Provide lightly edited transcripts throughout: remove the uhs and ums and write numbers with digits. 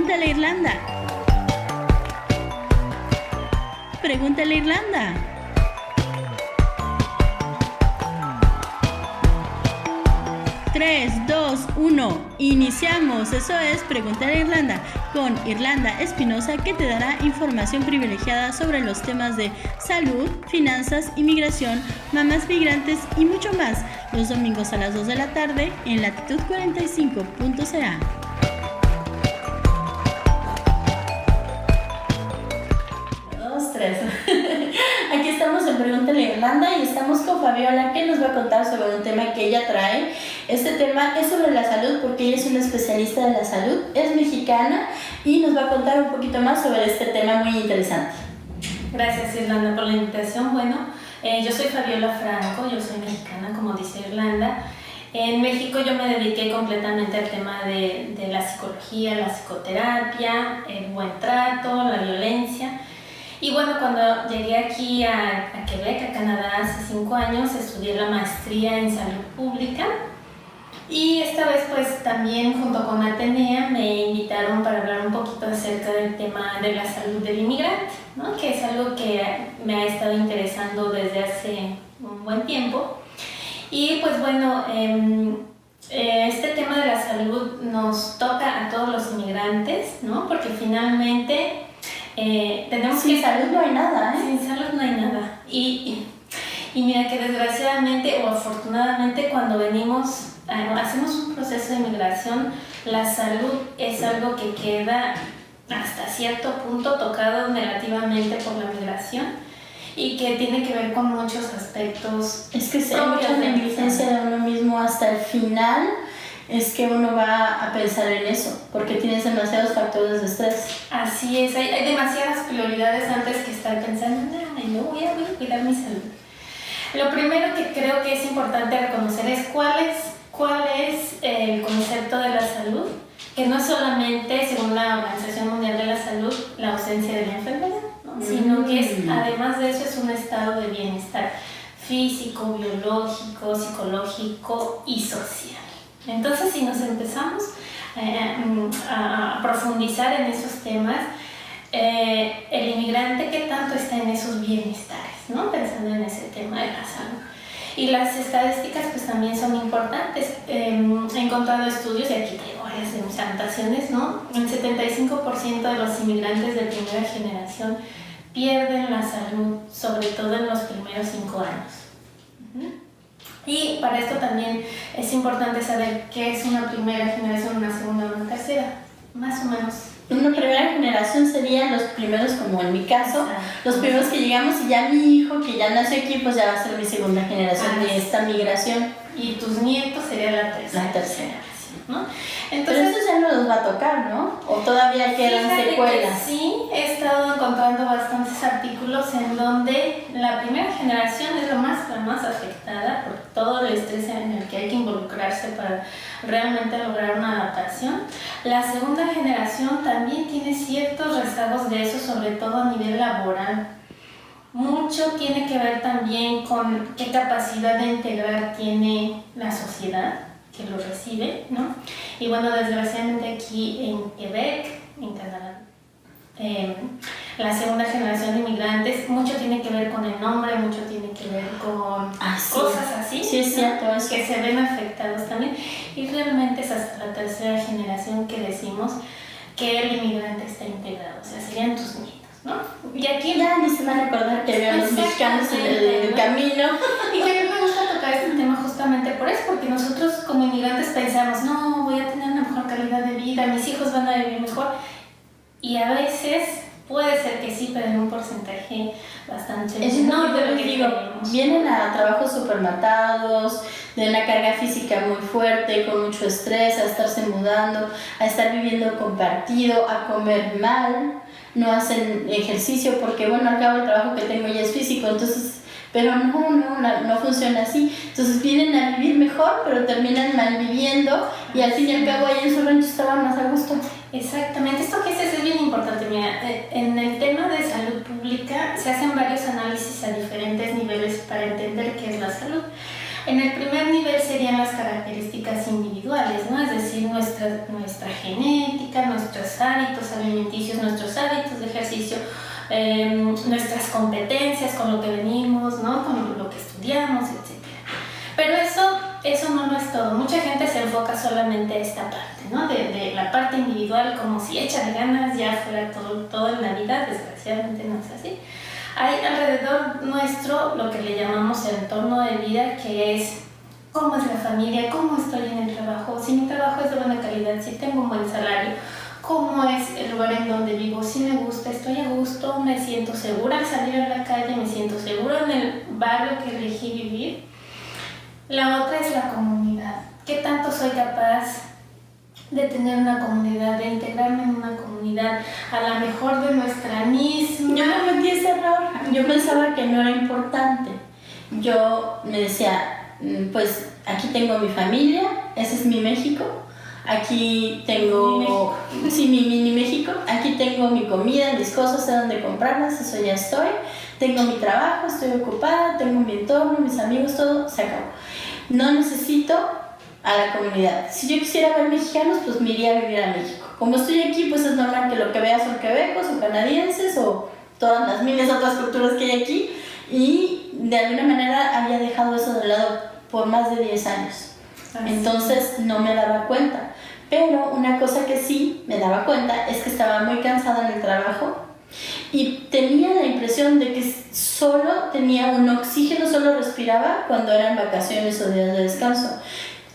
Pregúntale a Irlanda. Pregúntale a Irlanda. Tres, dos, uno, iniciamos. Eso es Pregúntale a Irlanda con Irlanda Espinosa, que te dará información privilegiada sobre los temas de salud, finanzas, inmigración, mamás migrantes y mucho más, los domingos a las 2 de la tarde en Latitud 45.ca. Aquí estamos en Pregúntale a Irlanda y estamos con Fabiola, que nos va a contar sobre un tema que ella trae. Este tema es sobre la salud, porque ella es una especialista de la salud, es mexicana y nos va a contar un poquito más sobre este tema muy interesante. Gracias, Irlanda, por la invitación. Bueno, yo soy Fabiola Franco, yo soy mexicana, como dice Irlanda. En México yo me dediqué completamente al tema de la psicología, la psicoterapia, el buen trato, la violencia. Y bueno, cuando llegué aquí a Quebec, a Canadá, hace 5 años, estudié la maestría en salud pública. Y esta vez pues también junto con Atenea me invitaron para hablar un poquito acerca del tema de la salud del inmigrante, ¿no? Que es algo que me ha estado interesando desde hace un buen tiempo. Y pues bueno, este tema de la salud nos toca a todos los inmigrantes, ¿no? Porque finalmente tenemos sin salud no hay nada, ¿eh? Sin salud no hay nada. Y mira que desgraciadamente o afortunadamente cuando venimos, hacemos un proceso de migración, la salud es algo que queda hasta cierto punto tocado negativamente por la migración y que tiene que ver con muchos aspectos. Es que hay mucha negligencia de uno mismo hasta el final. Es que uno va a pensar en eso, porque tienes demasiados factores de estrés. Así es, hay demasiadas prioridades antes que estar pensando, no, voy a cuidar mi salud. Lo primero que creo que es importante reconocer es cuál es el concepto de la salud, que no es solamente, según la Organización Mundial de la Salud, la ausencia de la enfermedad, ¿no? Sino que es, además de eso, es un estado de bienestar físico, biológico, psicológico y social. Entonces, si nos empezamos a profundizar en esos temas, el inmigrante, ¿qué tanto está en esos bienestares, ¿no? Pensando en ese tema de la salud. Y las estadísticas pues también son importantes. He encontrado estudios, y aquí traigo varias de mis anotaciones, ¿no? El 75% de los inmigrantes de primera generación pierden la salud, sobre todo en los primeros 5 años. Y para esto también es importante saber qué es una primera generación, una segunda o una tercera, más o menos. Una primera generación serían los primeros, como en mi caso, los primeros que llegamos, y ya mi hijo que ya nació aquí, pues ya va a ser mi segunda generación de esta migración. Y tus nietos sería la tercera. La tercera. ¿No? Entonces, pero eso ya no nos va a tocar, ¿no? ¿O todavía quedan secuelas? Sí, he estado encontrando bastantes artículos en donde la primera generación es la más afectada por todo el estrés en el que hay que involucrarse para realmente lograr una adaptación. La segunda generación también tiene ciertos rezagos de eso, sobre todo a nivel laboral. Mucho tiene que ver también con qué capacidad de integrar tiene la sociedad que lo recibe, ¿no? Y bueno, desgraciadamente aquí en Quebec, en Canadá, la segunda generación de inmigrantes, mucho tiene que ver con el nombre, mucho tiene que ver con cosas así, sí, es cierto, ¿no? Que se ven afectados también. Y realmente es hasta la tercera generación que decimos que el inmigrante está integrado, o sea, serían tus nietos, ¿no? Y aquí ya ni se van a acordar que había los mexicanos en el camino. Y que a mí me gusta tocar este tema justamente por eso, porque nosotros como inmigrantes pensamos, no, voy a tener una mejor calidad de vida, mis hijos van a vivir mejor. Y a veces puede ser que sí, pero en un porcentaje bastante menor de lo que digo. Vienen a trabajos supermatados, de una carga física muy fuerte, con mucho estrés, a estarse mudando, a estar viviendo compartido, a comer mal, no hacen ejercicio porque, bueno, al cabo el trabajo que tengo ya es físico, entonces, pero no funciona así. Entonces vienen a vivir mejor, pero terminan mal viviendo y al fin y al cabo ahí en su rancho estaban más a gusto. Exactamente, esto que dices es bien importante. Mira, en el tema de salud pública se hacen varios análisis a diferentes niveles para entender qué es la salud. En el primer nivel serían las características individuales, ¿no? Es decir, nuestro nuestra genética, nuestros hábitos alimenticios, nuestros hábitos de ejercicio, nuestras competencias, con lo que venimos, ¿no? Con lo que estudiamos, etc. Pero eso no lo es todo. Mucha gente se enfoca solamente a esta parte, ¿no? De la parte individual, como si echan ganas ya fuera todo en la vida. Desgraciadamente no es así. Hay alrededor nuestro lo que le llamamos el entorno de vida, que es cómo es la familia, cómo estoy en el trabajo, si mi trabajo es de buena calidad, si tengo un buen salario, cómo es el lugar en donde vivo, si me gusta, estoy a gusto, me siento segura al salir a la calle, me siento segura en el barrio que elegí vivir. La otra es la comunidad. ¿Qué tanto soy capaz de tener una comunidad, de integrarme en una comunidad, a la mejor de nuestra misma? Yo no metí ese error. Yo pensaba que no era importante. Yo me decía, pues aquí tengo mi familia, ese es mi México. Aquí tengo, sí, mi mini México. Aquí tengo mi comida, mis cosas, sé dónde comprarlas, eso ya estoy. Tengo mi trabajo, estoy ocupada, tengo mi entorno, mis amigos, todo, se acabó. No necesito a la comunidad. Si yo quisiera ver mexicanos, pues me iría a vivir a México. Como estoy aquí, pues es normal que lo que vea son quebecos o canadienses o todas las miles de otras culturas que hay aquí. Y de alguna manera había dejado eso de lado por más de 10 años. Entonces no me daba cuenta. Pero una cosa que sí me daba cuenta es que estaba muy cansada en el trabajo y tenía la impresión de que solo tenía un oxígeno, solo respiraba cuando eran vacaciones o días de descanso.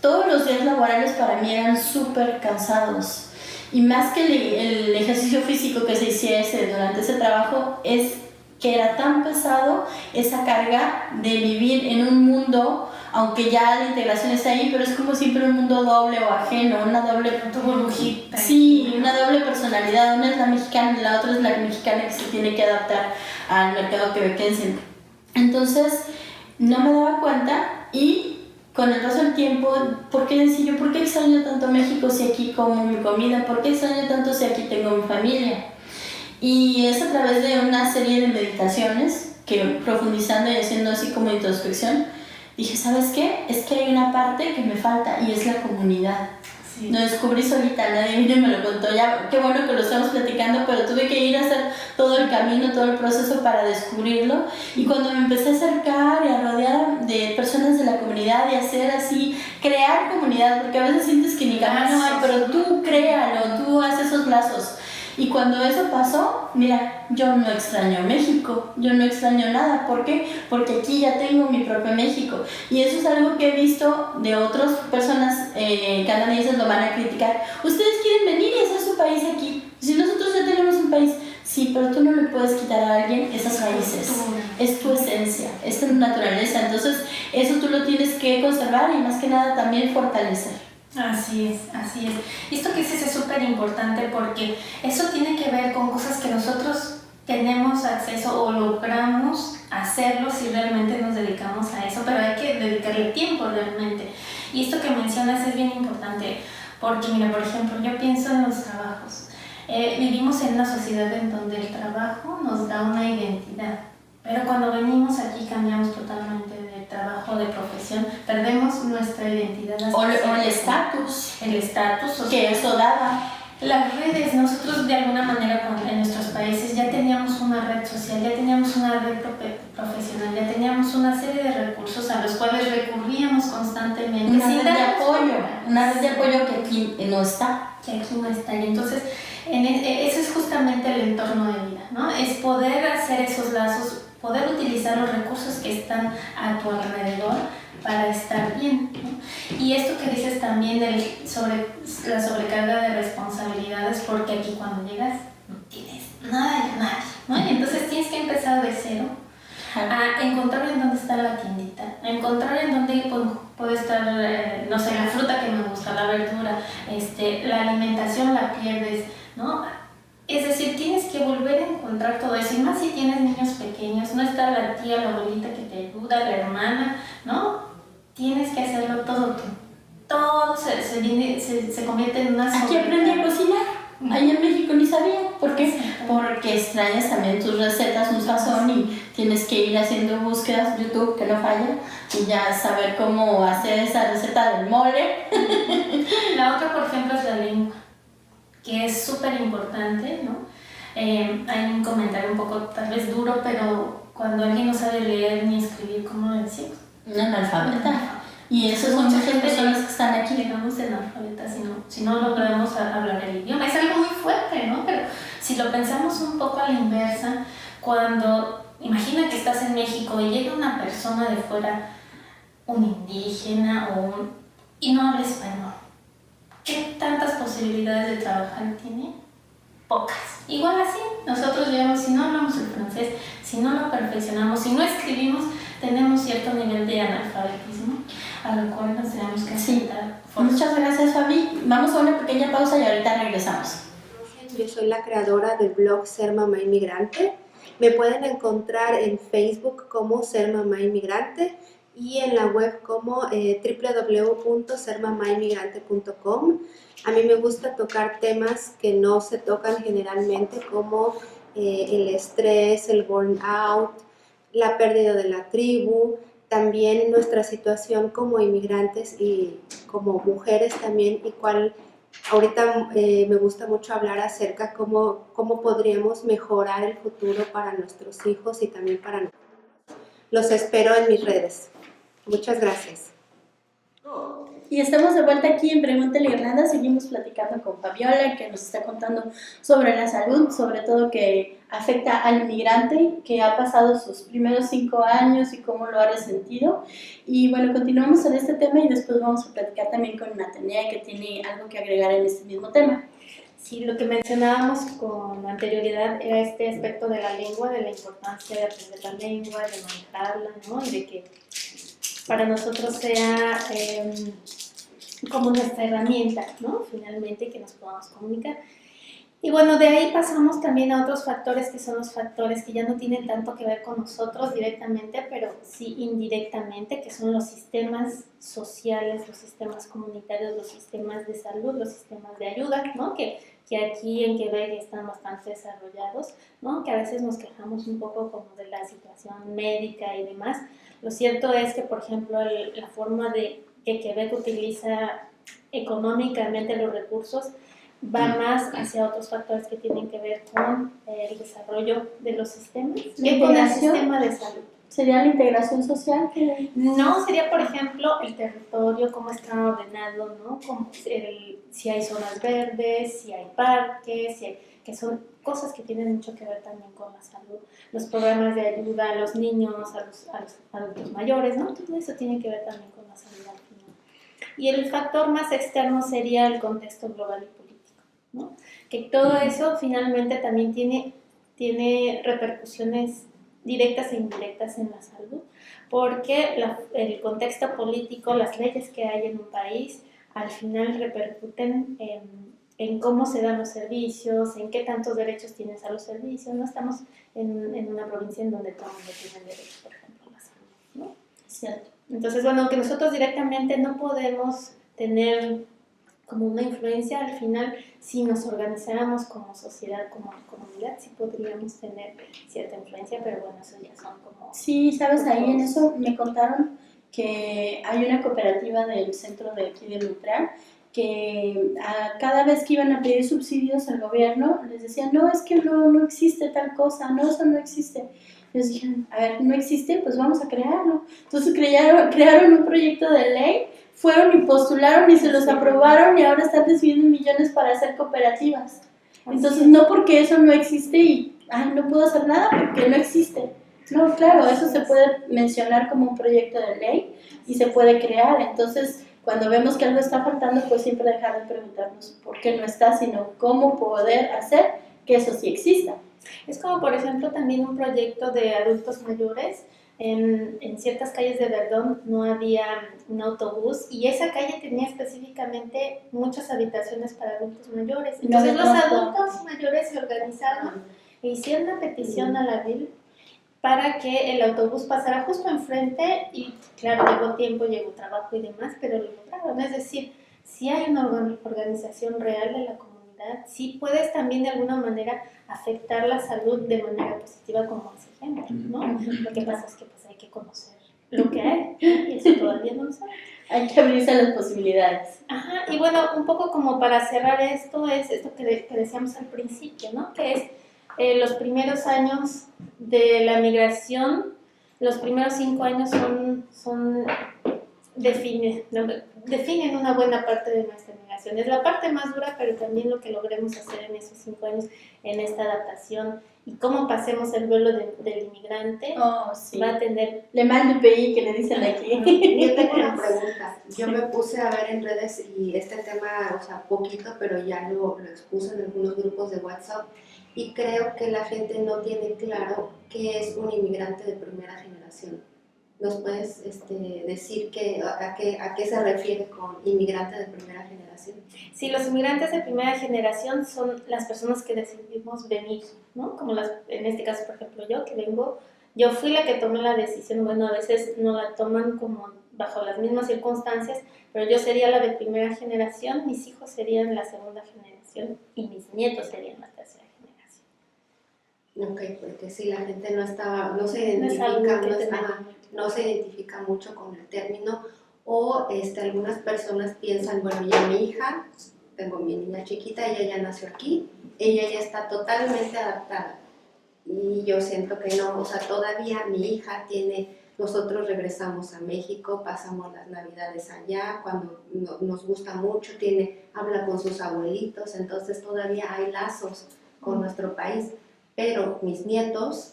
Todos los días laborales para mí eran súper cansados. Y más que el ejercicio físico que se hiciese durante ese trabajo, es que era tan pesado esa carga de vivir en un mundo, aunque ya la integración está ahí, pero es como siempre un mundo doble o ajeno, una doble burbujita. Sí, una doble personalidad. Una es la mexicana y la otra es la mexicana que se tiene que adaptar al mercado quebequense. Entonces, no me daba cuenta y con el paso del tiempo, ¿por qué decía yo, por qué extraño tanto México si aquí como mi comida? ¿Por qué extraño tanto si aquí tengo mi familia? Y es a través de una serie de meditaciones que, profundizando y haciendo así como introspección, dije, ¿sabes qué? Es que hay una parte que me falta y es la comunidad. Sí. Lo descubrí solita, nadie vino y me lo contó. Ya, qué bueno que lo estamos platicando, pero tuve que ir a hacer todo el camino, todo el proceso para descubrirlo. Y cuando me empecé a acercar y a rodear de personas de la comunidad y hacer así, crear comunidad, porque a veces sientes que ni camino hay, pero tú créalo, tú haces esos lazos. Y cuando eso pasó, mira, yo no extraño México, yo no extraño nada. ¿Por qué? Porque aquí ya tengo mi propio México. Y eso es algo que he visto de otras personas canadienses, lo van a criticar. Ustedes quieren venir y hacer su país aquí. Si nosotros ya tenemos un país, sí, pero tú no le puedes quitar a alguien esas raíces. Es tu esencia, es tu naturaleza. Entonces, eso tú lo tienes que conservar y más que nada también fortalecer. Así es, así es. Y esto que dices es súper importante porque eso tiene que ver con cosas que nosotros tenemos acceso o logramos hacerlo si realmente nos dedicamos a eso, pero hay que dedicarle tiempo realmente. Y esto que mencionas es bien importante porque, mira, por ejemplo, yo pienso en los trabajos. Vivimos en una sociedad en donde el trabajo nos da una identidad, pero cuando venimos aquí cambiamos totalmente de trabajo, de profesión, perdemos nuestra identidad. O el estatus. El estatus. Que eso daba. Las redes, nosotros de alguna manera en nuestros países ya teníamos una red social, ya teníamos una red profesional, ya teníamos una serie de recursos a los cuales recurríamos constantemente. Una red de apoyo que aquí no está. Que aquí no está. Y entonces, eso es justamente el entorno de vida, ¿no? Es poder hacer esos lazos, poder utilizar los recursos que están a tu alrededor para estar bien, ¿no? Y esto que dices también sobre la sobrecarga de responsabilidades, porque aquí cuando llegas no tienes nada de nadie, ¿no? Y entonces tienes que empezar de cero a encontrar en dónde está la tiendita, a encontrar en dónde puede estar, no sé, la fruta que me gusta, la verdura, la alimentación la pierdes, ¿no? Es decir, tienes que volver a encontrar todo eso, y más si tienes niños pequeños, no está la tía, la abuelita que te ayuda, la hermana, ¿no? Tienes que hacerlo todo tú. Todo se convierte en una Aquí aprendí a cocinar. Allá en México ni sabía. ¿Por qué? Porque extrañas también tus recetas, un sazón, y tienes que ir haciendo búsquedas, YouTube, que no falla, y ya saber cómo hacer esa receta del mole. La otra, por ejemplo, es la que es súper importante, ¿no? Hay un comentario un poco tal vez duro, pero cuando alguien no sabe leer ni escribir, ¿cómo lo decimos? Un analfabeta. Y eso son muchas personas que están aquí. Digamos analfabetas si no logramos hablar el idioma. Es algo muy fuerte, ¿no? Pero si lo pensamos un poco a la inversa, cuando imagina que estás en México y llega una persona de fuera, un indígena y no habla español, ¿qué tantas posibilidades de trabajar tiene? Pocas. Igual así, nosotros llegamos, si no hablamos el francés, si no lo perfeccionamos, si no escribimos, tenemos cierto nivel de analfabetismo, a lo cual nos tenemos que aceptar. Muchas gracias, Fabi. Vamos a una pequeña pausa y ahorita regresamos. Yo soy la creadora del blog Ser Mamá Inmigrante. Me pueden encontrar en Facebook como Ser Mamá Inmigrante y en la web como www.sermamainmigrante.com. A mí me gusta tocar temas que no se tocan generalmente, como el estrés, el burnout, la pérdida de la tribu, también nuestra situación como inmigrantes y como mujeres también, y cuál ahorita me gusta mucho hablar acerca cómo podríamos mejorar el futuro para nuestros hijos y también para nosotros. Los espero en mis redes. Muchas gracias. Y estamos de vuelta aquí en Pregúntale Irlanda. Seguimos platicando con Fabiola, que nos está contando sobre la salud, sobre todo que afecta al inmigrante, que ha pasado sus primeros 5 años y cómo lo ha resentido. Y bueno, continuamos en este tema y después vamos a platicar también con Natanea, que tiene algo que agregar en este mismo tema. Sí, lo que mencionábamos con anterioridad era este aspecto de la lengua, de la importancia de aprender la lengua, de manejarla, ¿no? Y de que para nosotros sea como nuestra herramienta, ¿no? Finalmente, que nos podamos comunicar. Y bueno, de ahí pasamos también a otros factores que son los factores que ya no tienen tanto que ver con nosotros directamente, pero sí indirectamente, que son los sistemas sociales, los sistemas comunitarios, los sistemas de salud, los sistemas de ayuda, ¿no? Que aquí en Quebec están bastante desarrollados, ¿no? Que a veces nos quejamos un poco como de la situación médica y demás. Lo cierto es que, por ejemplo, la forma de que Quebec utiliza económicamente los recursos va más hacia otros factores que tienen que ver con el desarrollo de los sistemas que con el sistema de salud. ¿Sería la integración social? No, sería, por ejemplo, el territorio, cómo está ordenado, ¿no? Como si hay zonas verdes, si hay parques, que son cosas que tienen mucho que ver también con la salud. Los programas de ayuda a los niños, a los adultos mayores, ¿no? Todo eso tiene que ver también con la salud al final. Y el factor más externo sería el contexto global y político, ¿no? Que todo eso finalmente también tiene repercusiones directas e indirectas en la salud, porque el contexto político, las leyes que hay en un país, al final repercuten en cómo se dan los servicios, en qué tantos derechos tienes a los servicios. No estamos en una provincia en donde todo el mundo tiene derecho, por ejemplo, a la salud, ¿no? Cierto. Entonces, bueno, aunque nosotros directamente no podemos tener como una influencia, al final, si nos organizáramos como sociedad, como comunidad, sí podríamos tener cierta influencia, pero bueno, eso ya son como... Sí, sabes, ahí en eso me contaron que hay una cooperativa del centro de aquí de Montreal que cada vez que iban a pedir subsidios al gobierno les decían, no, es que no existe tal cosa, no, eso no existe. Les dijeron, a ver, no existe, pues vamos a crearlo. Entonces crearon un proyecto de ley, fueron y postularon y se los aprobaron y ahora están recibiendo millones para hacer cooperativas. Entonces, no porque eso no existe y no puedo hacer nada porque no existe. No, claro, eso se puede mencionar como un proyecto de ley y se puede crear. Entonces, cuando vemos que algo está faltando, pues siempre dejar de preguntarnos por qué no está, sino cómo poder hacer que eso sí exista. Es como, por ejemplo, también un proyecto de adultos mayores. En ciertas calles de Verdún no había un autobús y esa calle tenía específicamente muchas habitaciones para adultos mayores. Entonces los adultos mayores se organizaron e hicieron una petición a la VIL para que el autobús pasara justo enfrente y claro, llegó tiempo, llegó trabajo y demás, pero lo lograron. Es decir, si hay una organización real de la comunidad, sí puedes también de alguna manera afectar la salud de manera positiva como ese ejemplo, ¿no? Lo que pasa es que pues hay que conocer lo que hay, y eso todavía no lo sabemos. Hay que abrirse a las posibilidades. Ajá, y bueno, un poco como para cerrar esto, es esto que decíamos al principio, ¿no? Que es los primeros años de la migración, los primeros 5 años definen una buena parte de nuestra migración. Es la parte más dura, pero también lo que logremos hacer en esos 5 años, en esta adaptación, y cómo pasemos el duelo del inmigrante, Sí. va a tener... Le mal du pays, que le dicen aquí. Yo tengo una pregunta. Yo me puse a ver en redes y este tema, o sea, poquito, pero ya lo expuse en algunos grupos de WhatsApp, y creo que la gente no tiene claro qué es un inmigrante de primera generación. ¿Nos puedes decir a qué se refiere con inmigrante de primera generación? Sí, los inmigrantes de primera generación son las personas que decidimos venir, ¿no? Como en este caso, por ejemplo, yo que vengo, yo fui la que tomé la decisión. Bueno, a veces no la toman como bajo las mismas circunstancias, pero yo sería la de primera generación, mis hijos serían la segunda generación y mis nietos serían la tercera generación. Ok, porque si la gente no se identifica mucho con el término, o algunas personas piensan, bueno, ya mi hija, tengo mi niña chiquita, ella ya nació aquí, ella ya está totalmente adaptada, y yo siento que no, o sea, todavía mi hija nosotros regresamos a México, pasamos las navidades allá, cuando nos gusta mucho, habla con sus abuelitos, entonces todavía hay lazos con nuestro país, pero mis nietos,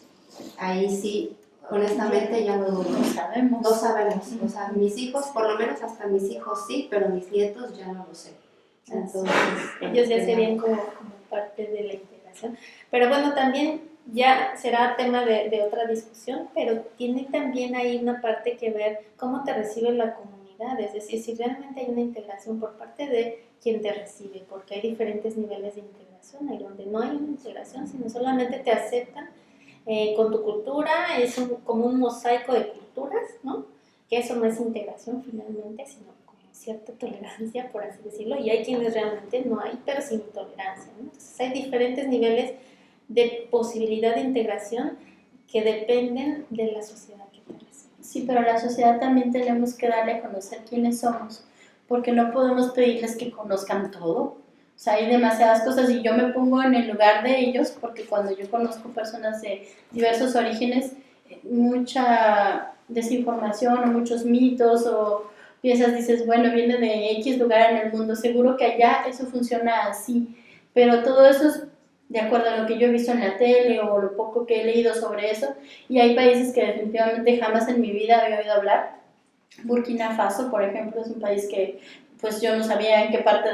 ahí sí, honestamente ya no sabemos. No sabemos. O sea, mis hijos, por lo menos hasta mis hijos sí, pero mis nietos ya no lo sé. Entonces, ellos ya serían como parte de la integración. Pero bueno, también ya será tema de otra discusión, pero tiene también ahí una parte que ver cómo te recibe la comunidad, es decir, si realmente hay una integración por parte de quien te recibe, porque hay diferentes niveles de integración, hay donde no hay una integración, sino solamente te aceptan con tu cultura, es como un mosaico de culturas, ¿no? Que eso no es integración finalmente, sino como cierta tolerancia, por así decirlo, y hay quienes realmente no hay, pero sin tolerancia, ¿no? Entonces hay diferentes niveles de posibilidad de integración que dependen de la sociedad que te recibe. Sí, pero la sociedad también tenemos que darle a conocer quiénes somos, porque no podemos pedirles que conozcan todo. O sea, hay demasiadas cosas y yo me pongo en el lugar de ellos, porque cuando yo conozco personas de diversos orígenes, mucha desinformación o muchos mitos o piensas, dices, bueno, viene de X lugar en el mundo, seguro que allá eso funciona así, pero todo eso es de acuerdo a lo que yo he visto en la tele o lo poco que he leído sobre eso, y hay países que definitivamente jamás en mi vida había oído hablar. Burkina Faso, por ejemplo, es un país que pues yo no sabía en qué parte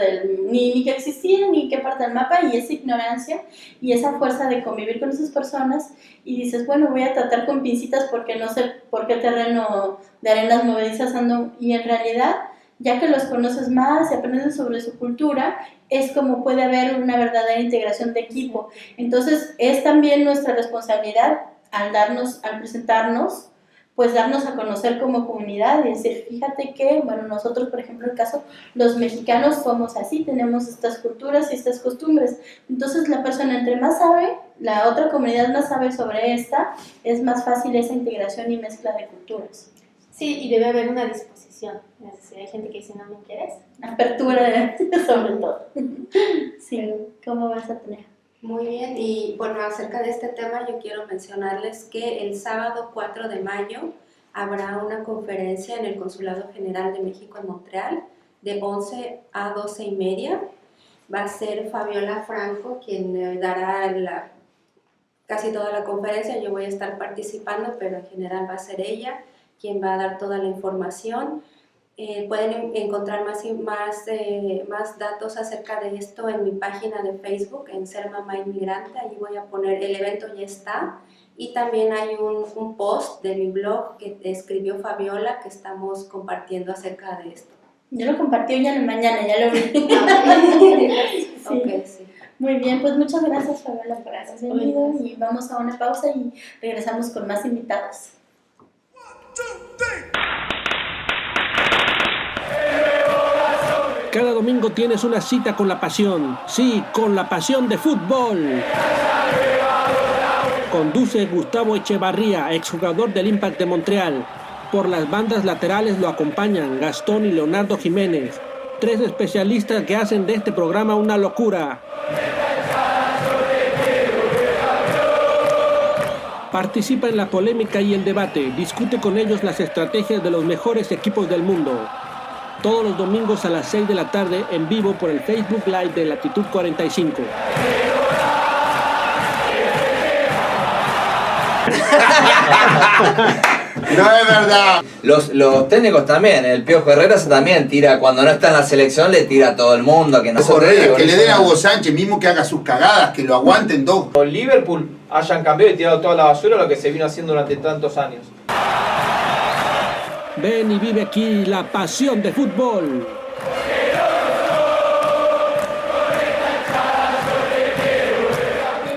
ni que existía, ni en qué parte del mapa, y esa ignorancia y esa fuerza de convivir con esas personas, y dices, bueno, voy a tratar con pincitas porque no sé por qué terreno de arenas movedizas ando, y en realidad, ya que los conoces más y aprendes sobre su cultura, es como puede haber una verdadera integración de equipo. Entonces, es también nuestra responsabilidad al presentarnos, pues darnos a conocer como comunidad y decir, fíjate que, bueno, nosotros, por ejemplo, el caso, los mexicanos somos así, tenemos estas culturas y estas costumbres. Entonces, la persona entre más sabe, la otra comunidad más sabe sobre esta, es más fácil esa integración y mezcla de culturas. Sí, y debe haber una disposición. Es decir, hay gente que dice, no me interesa. Apertura sobre todo. Sí, ¿cómo vas a tener? Muy bien, y bueno, acerca de este tema yo quiero mencionarles que el sábado 4 de mayo habrá una conferencia en el Consulado General de México en Montreal de 11 a 12:30. Va a ser Fabiola Franco quien dará casi toda la conferencia. Yo voy a estar participando, pero en general va a ser ella quien va a dar toda la información. Pueden encontrar más datos acerca de esto en mi página de Facebook, en Ser Mamá Inmigrante. Allí voy a poner, el evento ya está, y también hay un post de mi blog que escribió Fabiola que estamos compartiendo acerca de esto. Yo lo compartí hoy en la mañana, ya lo vi. Sí. Okay, sí. Muy bien, pues muchas gracias, Fabiola, por haber venido, y vamos a una pausa y regresamos con más invitados. Cada domingo tienes una cita con la pasión. Sí, con la pasión de fútbol. Conduce Gustavo Echevarría, exjugador del Impact de Montreal. Por las bandas laterales lo acompañan Gastón y Leonardo Jiménez, 3 especialistas que hacen de este programa una locura. Participa en la polémica y el debate, discute con ellos las estrategias de los mejores equipos del mundo. Todos los domingos a las 6 de la tarde en vivo por el Facebook Live de Latitud 45. No es verdad. Los técnicos también, el Piojo Herrera también tira, cuando no está en la selección le tira a todo el mundo. Que no Que le den a Hugo Sánchez, mismo que haga sus cagadas, que lo aguanten dos. Los Liverpool hayan cambiado y tirado toda la basura lo que se vino haciendo durante tantos años. Ven y vive aquí la pasión de fútbol.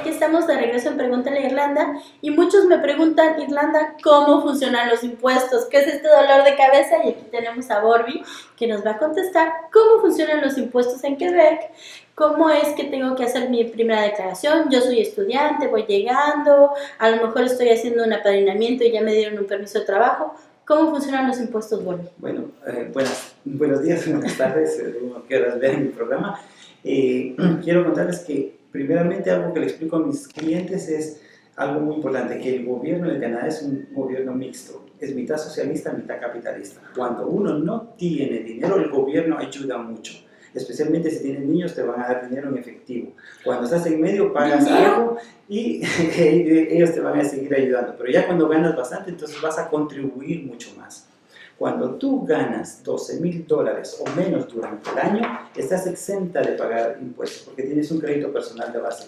Estamos de regreso en Pregúntale a Irlanda y muchos me preguntan, Irlanda, ¿cómo funcionan los impuestos? ¿Qué es este dolor de cabeza? Y aquí tenemos a Borby que nos va a contestar cómo funcionan los impuestos en Quebec, cómo es que tengo que hacer mi primera declaración. Yo soy estudiante, voy llegando, a lo mejor estoy haciendo un apadrinamiento y ya me dieron un permiso de trabajo. ¿Cómo funcionan los impuestos, Borby? Bueno, buenos días, buenas tardes, según quieras ver en mi programa. Quiero contarles que primeramente algo que le explico a mis clientes es algo muy importante, que el gobierno de Canadá es un gobierno mixto, es mitad socialista, mitad capitalista. Cuando uno no tiene dinero, el gobierno ayuda mucho, especialmente si tienes niños te van a dar dinero en efectivo. Cuando estás en medio pagas algo y ellos te van a seguir ayudando, pero ya cuando ganas bastante entonces vas a contribuir mucho más. Cuando tú ganas $12,000 o menos durante el año, estás exenta de pagar impuestos porque tienes un crédito personal de base.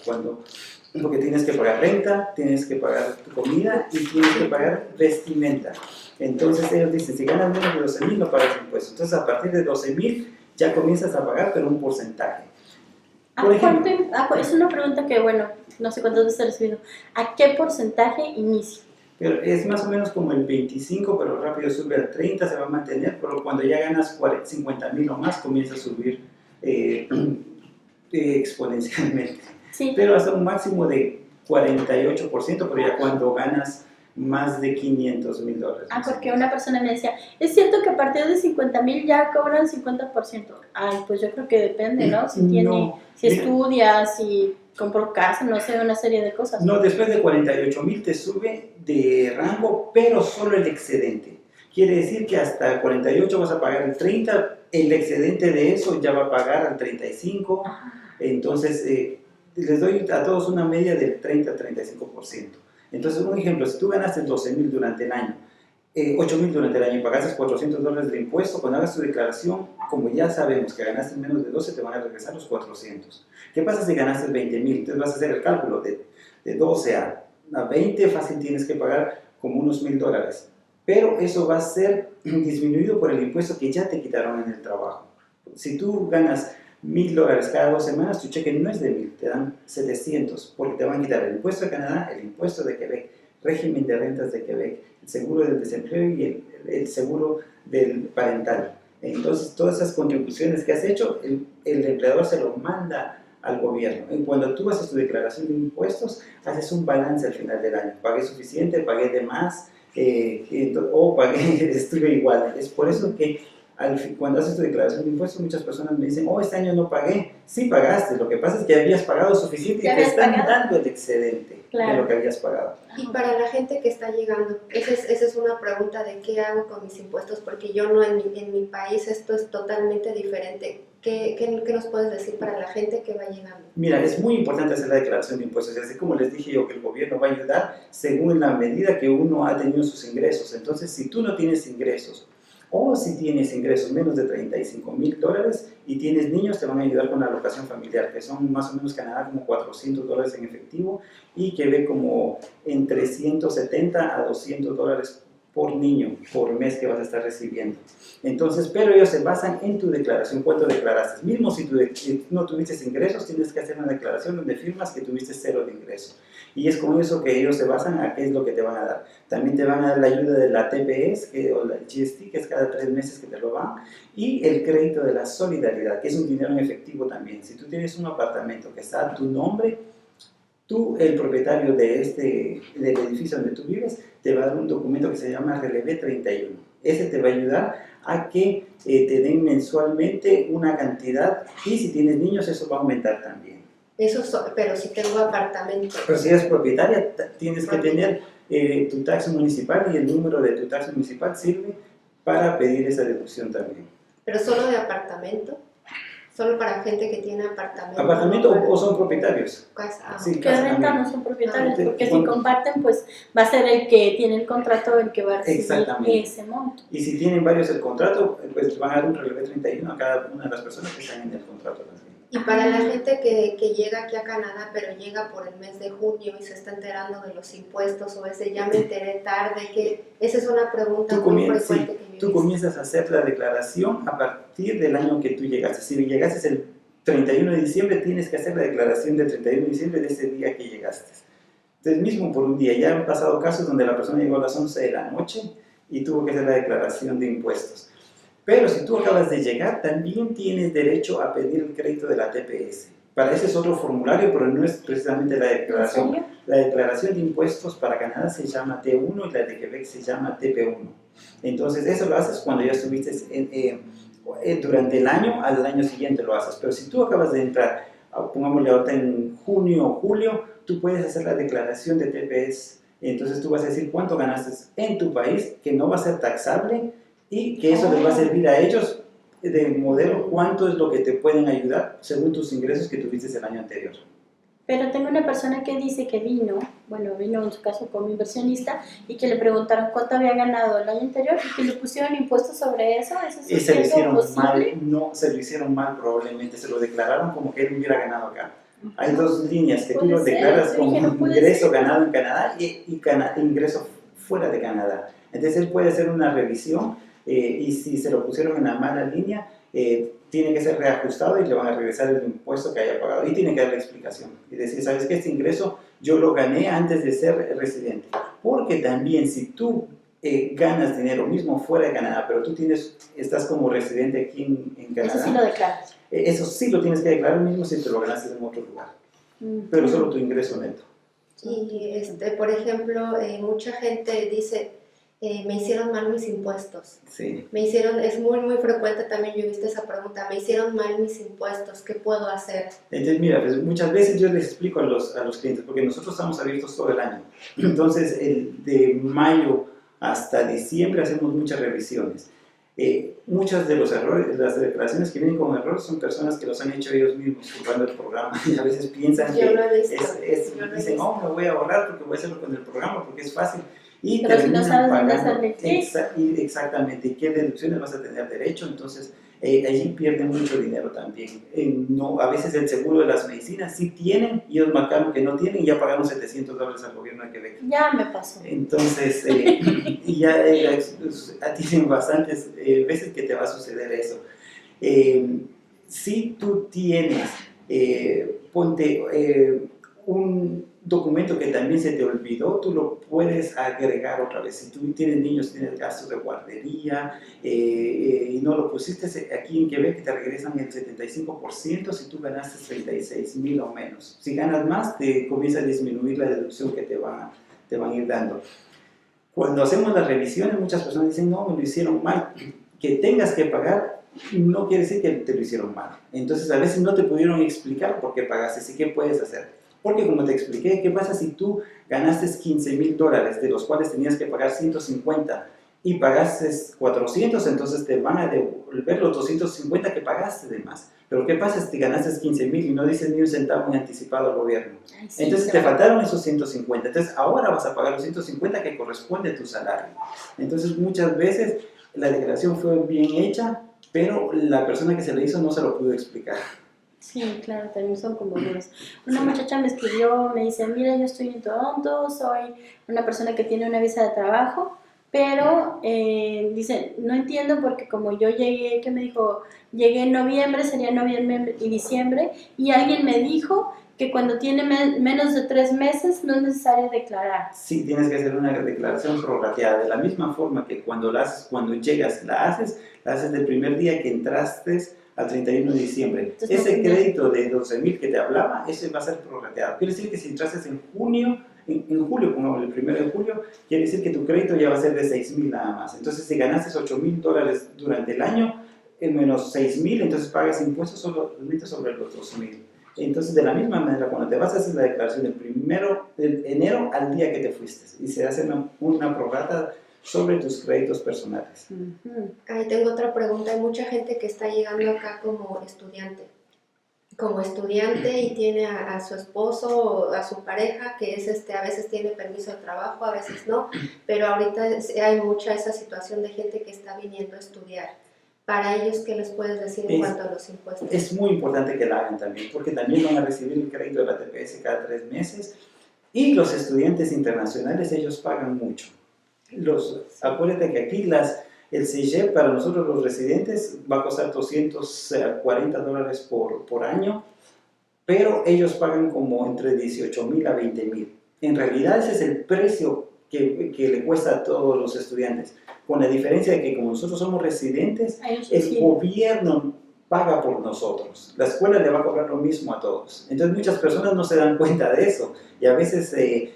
Porque tienes que pagar renta, tienes que pagar tu comida y tienes que pagar vestimenta. Entonces ellos dicen, si ganas menos de 12,000 no pagas impuestos. Entonces a partir de 12,000 ya comienzas a pagar, pero un porcentaje. Por ejemplo, es una pregunta que, bueno, no sé cuántas veces he recibido. ¿A qué porcentaje inicia? Pero es más o menos como el 25, pero rápido sube al 30, se va a mantener, pero cuando ya ganas 50,000 o más, comienza a subir exponencialmente. Sí. Pero hasta un máximo de 48%, pero ya cuando ganas más de $500,000. Porque una persona me decía, es cierto que a partir de 50,000 ya cobran 50%. Ay, pues yo creo que depende, ¿no? Si estudia, si compró casa, no sé, una serie de cosas. No, después de 48,000 te sube de rango, pero solo el excedente. Quiere decir que hasta 48 vas a pagar el 30, el excedente de eso ya va a pagar al 35. Entonces, les doy a todos una media del 30-35%. Entonces, un ejemplo, si tú ganaste 12,000 durante el año, 8,000 durante el año y pagaste $400 de impuesto, cuando hagas tu declaración, como ya sabemos que ganaste menos de 12, te van a regresar los 400. ¿Qué pasa si ganaste 20,000? Entonces vas a hacer el cálculo de 12 a 20, fácil tienes que pagar como unos $1,000. Pero eso va a ser disminuido por el impuesto que ya te quitaron en el trabajo. Si tú ganas $1,000 cada 2 semanas, tu cheque no es de 1,000, te dan 700, porque te van a quitar el impuesto de Canadá, el impuesto de Quebec, régimen de rentas de Quebec, el seguro del desempleo y el seguro del parental. Entonces, todas esas contribuciones que has hecho, el empleador se lo manda al gobierno. Cuando tú haces tu declaración de impuestos, haces un balance al final del año. Pagué suficiente, pagué de más, o pagué, estuve igual. Es por eso que cuando haces tu declaración de impuestos, muchas personas me dicen, este año no pagué. Sí pagaste, lo que pasa es que habías pagado suficiente y te están dando el excedente de lo que habías pagado. Y para la gente que está llegando, esa es una pregunta de qué hago con mis impuestos, porque yo no, en mi país esto es totalmente diferente. ¿Qué nos puedes decir para la gente que va llegando? Mira, es muy importante hacer la declaración de impuestos, y así como les dije yo que el gobierno va a ayudar según la medida que uno ha tenido sus ingresos. Entonces, si tú no tienes ingresos, o si tienes ingresos menos de $35,000 y tienes niños, te van a ayudar con la alocación familiar, que son más o menos Canadá como $400 en efectivo y que ve como entre $170 a $200 por niño, por mes que vas a estar recibiendo. Entonces, pero ellos se basan en tu declaración, cuánto declaraste. Mismo si tú no tuviste ingresos, tienes que hacer una declaración donde firmas que tuviste 0 de ingresos. Y es con eso que ellos se basan a qué es lo que te van a dar. También te van a dar la ayuda de la TPS o la GST, que es cada 3 meses que te lo dan, y el crédito de la solidaridad, que es un dinero en efectivo también. Si tú tienes un apartamento que está a tu nombre, tú, el propietario del edificio donde tú vives, te va a dar un documento que se llama Relevé 31. Ese te va a ayudar a que te den mensualmente una cantidad y si tienes niños eso va a aumentar también. Pero si tengo apartamento. Pero si eres propietaria, tienes que tener tu taxa municipal y el número de tu taxa municipal sirve para pedir esa deducción también. ¿Pero solo de apartamento? ¿Solo para gente que tiene apartamento? ¿Apartamento o son propietarios? Casa. Sí, Que casa rentan también. no son propietarios, Ah, porque si bueno. comparten, pues va a ser el que tiene el contrato el que va a recibir Exactamente. ese monto. Y si tienen varios el contrato, pues van a dar un relevé 31 a cada una de las personas que están en el contrato también. Y para la gente que llega aquí a Canadá, pero llega por el mes de junio y se está enterando de los impuestos o ese ya me enteré tarde, que esa es una pregunta muy frecuente que yo he Tú visto. comienzas a hacer la declaración a partir del año que tú llegaste. Si llegaste el 31 de diciembre, tienes que hacer la declaración del 31 de diciembre de ese día que llegaste. Entonces mismo por un día, ya han pasado casos donde la persona llegó a las 11 de la noche y tuvo que hacer la declaración de impuestos. Pero si tú acabas de llegar, también tienes derecho a pedir el crédito de la TPS. Para ese es otro formulario, pero no es precisamente la declaración. ¿En serio? La declaración de impuestos para Canadá se llama T1 y la de Quebec se llama TP1. Entonces, eso lo haces cuando ya estuviste durante el año, al año siguiente lo haces. Pero si tú acabas de entrar, pongámosle ahorita en junio o julio, tú puedes hacer la declaración de TPS. Entonces, tú vas a decir cuánto ganaste en tu país, que no va a ser taxable, y que eso les va a servir a ellos de modelo cuánto es lo que te pueden ayudar según tus ingresos que tuviste el año anterior. Pero tengo una persona que dice que vino en su caso como inversionista, y que le preguntaron cuánto había ganado el año anterior y que le pusieron impuestos sobre eso. ¿Eso Y es se lo hicieron posible? mal, no, se lo hicieron mal probablemente, se lo declararon como que él hubiera ganado acá. Hay dos líneas, que tú lo Puede ser, declaras yo como dije, no puede ingreso ser. ganado en Canadá y ingreso fuera de Canadá. Entonces él puede hacer una revisión y si se lo pusieron en la mala línea, tiene que ser reajustado y le van a regresar el impuesto que haya pagado. Y tiene que dar la explicación y decir, ¿sabes qué? Este ingreso yo lo gané antes de ser residente. Porque también si tú ganas dinero mismo fuera de Canadá, pero tú estás como residente aquí en Canadá, Eso sí lo declaras. eso sí lo tienes que declarar mismo si te lo ganaste en otro lugar, pero solo tu ingreso neto. Y por ejemplo, mucha gente dice, me hicieron mal mis impuestos. Sí. Es muy muy frecuente también, yo he visto esa pregunta, me hicieron mal mis impuestos, ¿qué puedo hacer? Entonces, mira, pues muchas veces yo les explico a los clientes, porque nosotros estamos abiertos todo el año. Entonces, de mayo hasta diciembre hacemos muchas revisiones. Muchos de los errores, las declaraciones que vienen con errores son personas que los han hecho ellos mismos jugando el programa y a veces piensan Yo que lo he visto, dicen, oh, me voy a ahorrar porque voy a hacerlo con el programa porque es fácil. Y Pero si no terminan sabes dónde pagando. hacerle clic. Exactamente, y qué deducciones vas a tener derecho, entonces allí pierden mucho dinero también. A veces el seguro de las medicinas sí tienen, y ellos marcaron que no tienen y ya pagaron $700 al gobierno de Quebec. Ya me pasó. Entonces, y ya tienen bastantes veces que te va a suceder eso. Si tú tienes, ponte un documento que también se te olvidó, tú lo puedes agregar otra vez. Si tú tienes niños, tienes gastos de guardería y no lo pusiste aquí en Quebec, te regresan el 75% si tú ganaste 36,000 o menos. Si ganas más, te comienza a disminuir la deducción que te van a ir dando. Cuando hacemos las revisiones, muchas personas dicen, no, me lo hicieron mal. Que tengas que pagar no quiere decir que te lo hicieron mal. Entonces, a veces no te pudieron explicar por qué pagaste, así que puedes hacer. Porque como te expliqué, ¿qué pasa si tú ganaste $15,000, de los cuales tenías que pagar 150 y pagaste 400? Entonces te van a devolver los 250 que pagaste de más. Pero ¿qué pasa si ganaste 15,000 y no dices ni un centavo en anticipado al gobierno? Ay, sí, Entonces te faltaron esos 150. Entonces ahora vas a pagar los 150 que corresponde a tu salario. Entonces muchas veces la declaración fue bien hecha, pero la persona que se le hizo no se lo pudo explicar. Sí, claro, también son como dudas. Una muchacha me escribió, me dice, mira, yo estoy en Toronto, soy una persona que tiene una visa de trabajo, pero dice, no entiendo porque como yo llegué, ¿qué me dijo? Llegué en noviembre, sería noviembre y diciembre, y alguien me dijo que cuando tiene menos de 3 meses no es necesario declarar. Sí, tienes que hacer una declaración prorrateada, de la misma forma que cuando llegas la haces del primer día que entraste al 31 de diciembre. Entonces, Ese no- crédito de 12.000 que te hablaba, ese va a ser prorrateado. Quiere decir que si entrases en junio, en julio, pongamos el 1 de julio, quiere decir que tu crédito ya va a ser de 6.000 nada más. Entonces, si ganaste $8.000 durante el año, en menos 6.000, entonces pagas impuestos solamente sobre los 2.000. Entonces, de la misma manera, cuando te vas a hacer la declaración del 1 de enero al día que te fuiste, y se hace una prorrata sobre tus créditos personales. Ahí tengo otra pregunta. Hay mucha gente que está llegando acá como estudiante. Y tiene a su esposo o a su pareja que es a veces tiene permiso de trabajo, a veces no, pero ahorita hay mucha esa situación de gente que está viniendo a estudiar. Para ellos, ¿qué les puedes decir en cuanto a los impuestos? Es muy importante que la hagan también, porque también van a recibir el crédito de la TPS cada 3 meses, y los estudiantes internacionales, ellos pagan mucho. Acuérdate que aquí el CIGEP para nosotros los residentes va a costar $240 por año, pero ellos pagan como entre 18.000 a 20.000. En realidad ese es el precio que le cuesta a todos los estudiantes, con la diferencia de que como nosotros somos residentes, el gobierno paga por nosotros. La escuela le va a cobrar lo mismo a todos. Entonces muchas personas no se dan cuenta de eso y a veces se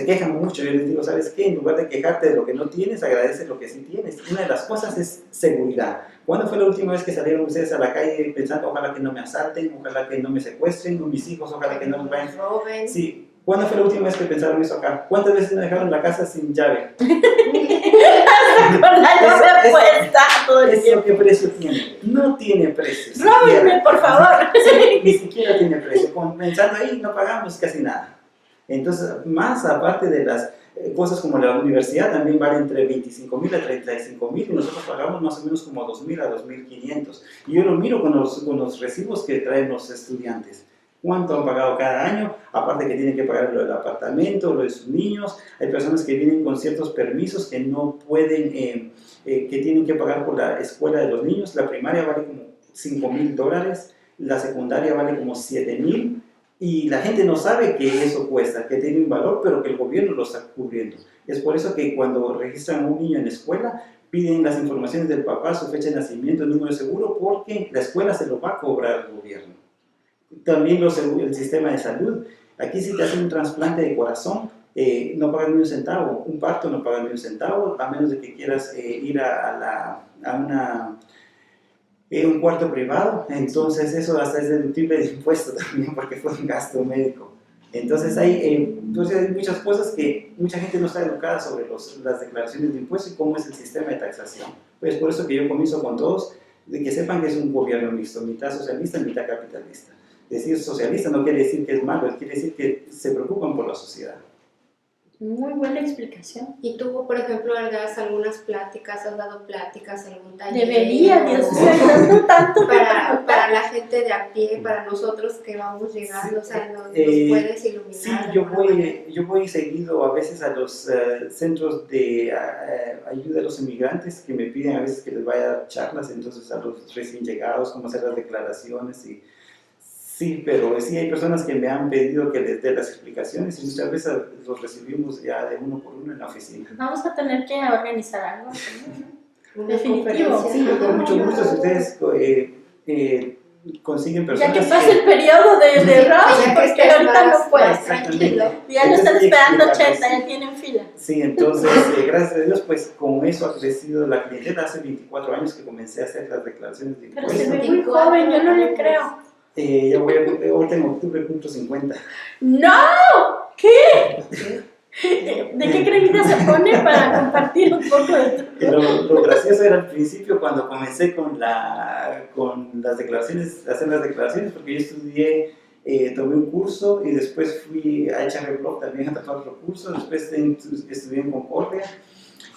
quejan mucho. Yo les digo, ¿sabes qué? En lugar de quejarte de lo que no tienes, agradece lo que sí tienes. Una de las cosas es seguridad. ¿Cuándo fue la última vez que salieron ustedes a la calle pensando, ojalá que no me asalten, ojalá que no me secuestren, o mis hijos, ojalá que no me vayan? Sí. ¿Cuándo fue la última vez que pensaron eso acá? ¿Cuántas veces me dejaron la casa sin llave? Con la llave puesta todo el ¿Eso tiempo. qué precio tiene? No tiene precio. Róbenme, por favor. Sí, ni siquiera tiene precio. Pensando ahí, no pagamos casi nada. Entonces, más aparte de las cosas como la universidad, también vale entre 25.000 a 35.000 y nosotros pagamos más o menos como 2.000 a 2.500. Y yo lo miro con los recibos que traen los estudiantes. ¿Cuánto han pagado cada año? Aparte que tienen que pagar lo del apartamento, lo de sus niños. Hay personas que vienen con ciertos permisos que no pueden, que tienen que pagar por la escuela de los niños. La primaria vale como $5.000, la secundaria vale como 7.000. Y la gente no sabe que eso cuesta, que tiene un valor, pero que el gobierno lo está cubriendo. Es por eso que cuando registran a un niño en la escuela, piden las informaciones del papá, su fecha de nacimiento, el número de seguro, porque la escuela se lo va a cobrar el gobierno. También el sistema de salud. Aquí si te hacen un trasplante de corazón, no pagan ni un centavo. Un parto no pagan ni un centavo, a menos de que quieras ir a un cuarto privado. Entonces eso hasta es deductible de impuesto también, porque fue un gasto médico. Entonces hay muchas cosas que mucha gente no está educada sobre las declaraciones de impuestos y cómo es el sistema de taxación. Pues por eso que yo comienzo con todos, de que sepan que es un gobierno mixto, mitad socialista, mitad capitalista. Decir socialista no quiere decir que es malo, quiere decir que se preocupan por la sociedad. Muy buena explicación. ¿Y tú, por ejemplo, das algunas pláticas, has dado pláticas, algún taller? Debería, Dios mío, dando tanto para la gente de a pie, para nosotros que vamos llegando, Sí, o sea, nos puedes iluminar. Sí, yo voy seguido a veces a los centros de ayuda a los inmigrantes que me piden a veces que les vaya a dar charlas, entonces a los recién llegados, cómo hacer las declaraciones y sí, pero sí hay personas que me han pedido que les dé las explicaciones y muchas veces los recibimos ya de uno por uno en la oficina. Vamos a tener que organizar algo. Una Definitivo. conferencia. Sí, con mucho gusto si ustedes consiguen personas Ya que pase el periodo de ya Ross, que porque estés ahorita más no puedes. tranquilo. Ya lo están Entonces, esperando explicarles. 80, ya tienen fila. Sí, entonces, gracias a Dios, pues con eso ha crecido la clientela. Hace 24 años que comencé a hacer las declaraciones de Pero impuestos. se ve muy joven, yo no le creo. Ahorita en octubre cumplo 50. ¡No! ¿Qué? ¿De qué cremita se pone para compartir un poco de tu... Lo gracioso era al principio cuando comencé con las declaraciones, a hacer las declaraciones, porque yo estudié, tomé un curso y después fui a HR Blog también a tomar otro curso, después estudié en Concordia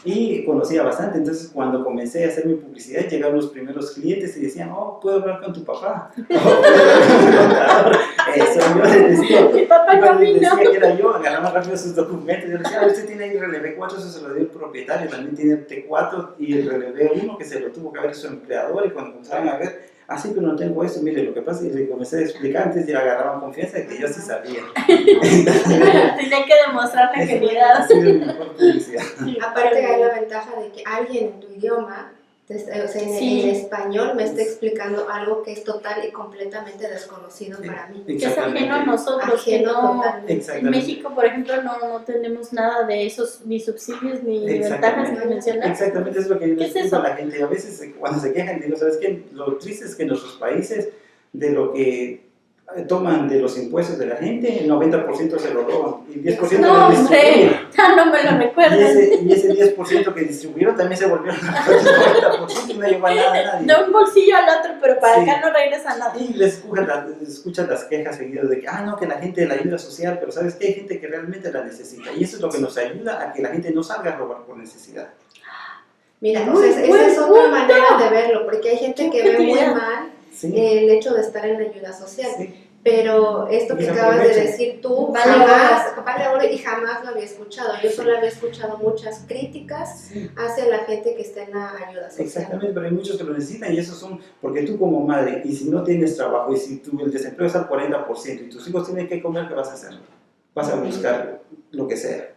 y conocía bastante. Entonces cuando comencé a hacer mi publicidad llegaron los primeros clientes y decían, oh, ¿puedo hablar con tu papá? Oh, ¿puedo hablar con tu contador? Eso yo les decía. Mi papá no Les vino. decía que era yo, agarraba rápido sus documentos. Yo le decía, usted tiene ahí relevé 4, eso se lo dio el propietario, también tiene T4 y el relevé 1 que se lo tuvo que ver su empleador. Y cuando comenzaban a ver, así que no tengo esto, mire, lo que pasa es que comencé a explicar, antes ya agarraban confianza de que yo sí sabía. Tenía que demostrar la Ha genialidad. sido mi mejor publicidad. Aparte hay la ventaja de que alguien en tu idioma o sea, Sí. en español me está explicando algo que es total y completamente desconocido para mí. Que es ajeno a nosotros, Ajeno que no, totalmente. en Exactamente. México, por ejemplo, no tenemos nada de esos, ni subsidios, ni ventajas que mencionas. Exactamente, es lo que yo ¿Qué les es explico eso? a la gente. A veces cuando se quejan, digo, ¿sabes qué? Lo triste es que en nuestros países, de lo que toman de los impuestos de la gente, el 90% se lo roban y el 10% No, lo hombre, distribuyen. no me lo Y recuerden. ese 10% que distribuyeron también se volvieron al 90% y no llegó a nada a nadie. De un bolsillo al otro, pero para Sí. acá no regresa nada. Y les escuchan las quejas seguidas de que, no, que la gente de la ayuda social, pero ¿sabes qué? Hay gente que realmente la necesita. Y eso es lo que nos ayuda a que la gente no salga a robar por necesidad. Mira, Muy esa buen es otra punto. manera de verlo, porque hay gente que ve muy creatividad. mal Sí, el hecho de estar en la ayuda social. sí. Pero esto Y que se acabas de aprovechan. decir tú, Vale vale oro y jamás lo había escuchado. Yo solo había escuchado muchas críticas Sí. hacia la gente que está en la ayuda social. Exactamente, pero hay muchos que lo necesitan y esos son, porque tú como madre, y si no tienes trabajo, y si el desempleo es al 40% y tus hijos tienen que comer, ¿qué vas a hacer? Vas a buscar lo que sea.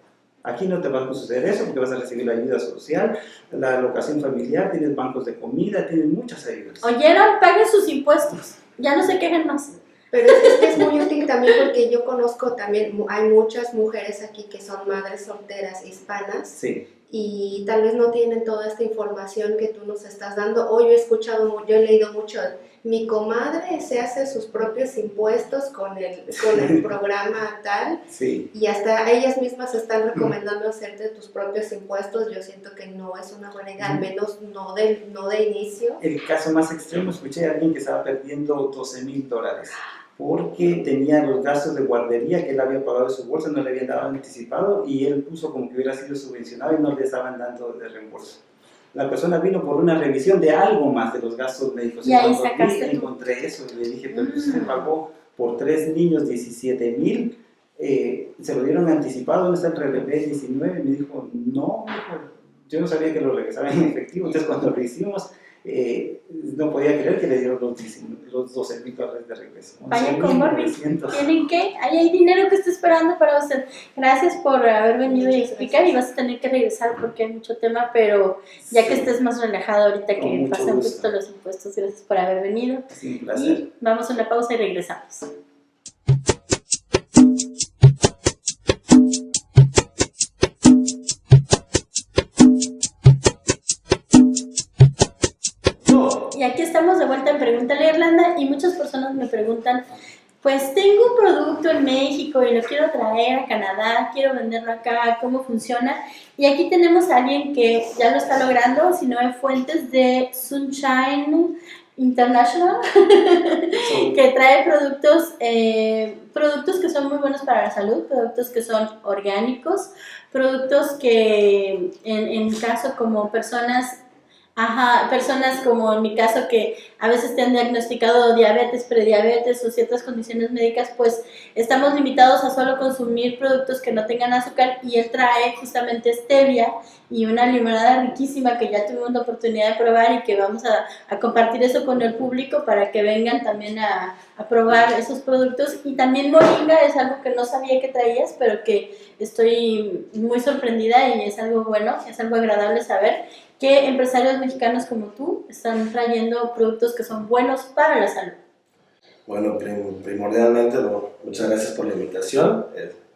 Aquí no te va a suceder eso porque vas a recibir la ayuda social, la alocación familiar, tienes bancos de comida, tienes muchas ayudas. Oyeron, paguen sus impuestos. Ya no se quejen más. Pero es que es muy útil también porque yo conozco también, hay muchas mujeres aquí que son madres solteras hispanas Sí, y tal vez no tienen toda esta información que tú nos estás dando. O yo he escuchado, yo he leído mucho, mi comadre se hace sus propios impuestos con el programa tal sí. y hasta ellas mismas están recomendando hacerte tus propios impuestos. Yo siento que no es una buena idea, al menos no de inicio. El caso más extremo, escuché a alguien que estaba perdiendo $12,000 porque tenía los gastos de guardería que él había pagado de su bolsa, no le habían dado anticipado y él puso como que hubiera sido subvencionado y no le estaban dando de reembolso. La persona vino por una revisión de algo más de los gastos médicos. Y ahí cuando sacaste tú. encontré eso y le dije, pero usted pagó por 3 niños 17,000, se lo dieron anticipado, ¿dónde está el relevé 19? Me dijo, no, yo no sabía que lo regresaban en efectivo. Entonces cuando lo hicimos, no podía creer que le dieron los $12,000 de regreso. Vaya con Barbie. 11,900. ¿Tienen qué? Ahí hay dinero que está esperando para usted. Gracias por haber venido y explicar. Y vas a tener que regresar porque hay mucho tema, pero ya que Sí, estés más relajado ahorita Con que mucho pasan un gusto. poquito los impuestos, gracias por haber venido. sí, un placer. Y vamos a una pausa y regresamos. Y aquí estamos de vuelta en Pregúntale a Irlanda y muchas personas me preguntan, pues tengo un producto en México y lo quiero traer a Canadá, quiero venderlo acá, ¿cómo funciona? Y aquí tenemos a alguien que ya lo está logrando, Sinoe Fuentes de Sunshine International, que trae productos que son muy buenos para la salud, productos que son orgánicos, productos que en caso como personas como en mi caso que a veces te han diagnosticado diabetes, prediabetes o ciertas condiciones médicas, pues estamos limitados a solo consumir productos que no tengan azúcar y él trae justamente stevia y una limonada riquísima que ya tuvimos la oportunidad de probar y que vamos a compartir eso con el público para que vengan también a probar esos productos. Y también moringa es algo que no sabía que traías, pero que estoy muy sorprendida y es algo bueno, es algo agradable saber que empresarios mexicanos como tú están trayendo productos que son buenos para la salud. Bueno, primordialmente, muchas gracias por la invitación